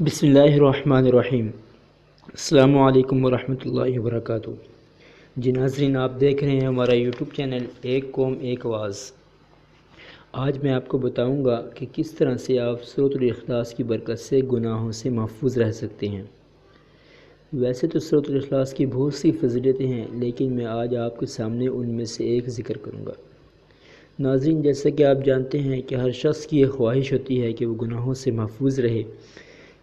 بسم اللہ الرحمن الرحیم۔ السلام علیکم ورحمۃ اللہ وبرکاتہ۔ جی ناظرین، آپ دیکھ رہے ہیں ہمارا یوٹیوب چینل ایک قوم ایک آواز۔ آج میں آپ کو بتاؤں گا کہ کس طرح سے آپ سورۃ الاخلاص کی برکت سے گناہوں سے محفوظ رہ سکتے ہیں۔ ویسے تو سورۃ الاخلاص کی بہت سی فضیلتیں ہیں، لیکن میں آج آپ کے سامنے ان میں سے ایک ذکر کروں گا۔ ناظرین، جیسا کہ آپ جانتے ہیں کہ ہر شخص کی یہ خواہش ہوتی ہے کہ وہ گناہوں سے محفوظ رہے،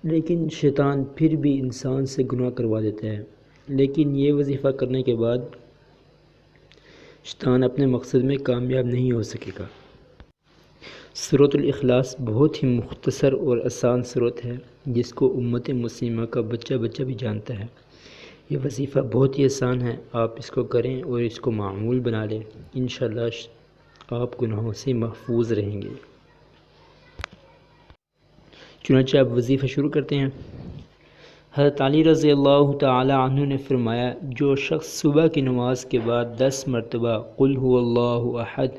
لیکن شیطان پھر بھی انسان سے گناہ کروا دیتا ہے۔ لیکن یہ وظیفہ کرنے کے بعد شیطان اپنے مقصد میں کامیاب نہیں ہو سکے گا۔ سورۃ الاخلاص بہت ہی مختصر اور آسان سورت ہے، جس کو امت مسلمہ کا بچہ بچہ بھی جانتا ہے۔ یہ وظیفہ بہت ہی آسان ہے، آپ اس کو کریں اور اس کو معمول بنا لیں، انشاءاللہ آپ گناہوں سے محفوظ رہیں گے۔ چنانچہ آپ وظیفہ شروع کرتے ہیں۔ حضرت علی رضی اللہ تعالی عنہ نے فرمایا، جو شخص صبح کی نماز کے بعد 10 مرتبہ قل هو اللہ احد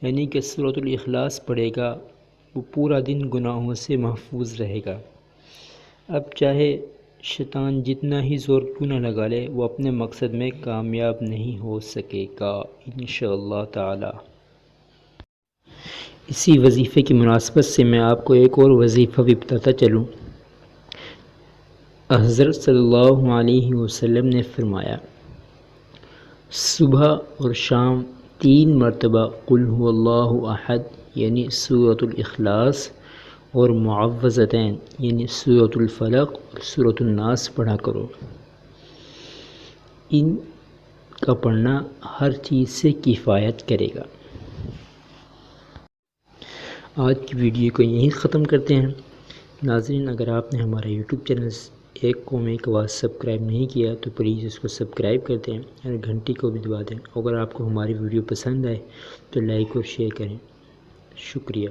یعنی کہ سورۃ الاخلاص پڑھے گا، وہ پورا دن گناہوں سے محفوظ رہے گا۔ اب چاہے شیطان جتنا ہی زور کیوں نہ لگا لے، وہ اپنے مقصد میں کامیاب نہیں ہو سکے گا انشاءاللہ تعالی۔ اسی وظیفے کی مناسبت سے میں آپ کو ایک اور وظیفہ بھی بتاتا چلوں۔ حضرت صلی اللہ علیہ وسلم نے فرمایا، صبح اور شام 3 مرتبہ قل هو اللہ احد یعنی سورۃ الاخلاص اور معوذتین یعنی سورۃ الفلق اور سورۃ الناس پڑھا کرو۔ ان کا پڑھنا ہر چیز سے کفایت کرے گا۔ آج کی ویڈیو کو یہیں ختم کرتے ہیں۔ ناظرین، اگر آپ نے ہمارا یوٹیوب چینل ایک قوم ایک آواز سبسکرائب نہیں کیا تو پلیز اس کو سبسکرائب کر دیں اور گھنٹی کو بھی دبا دیں۔ اگر آپ کو ہماری ویڈیو پسند آئے تو لائک اور شیئر کریں۔ شکریہ۔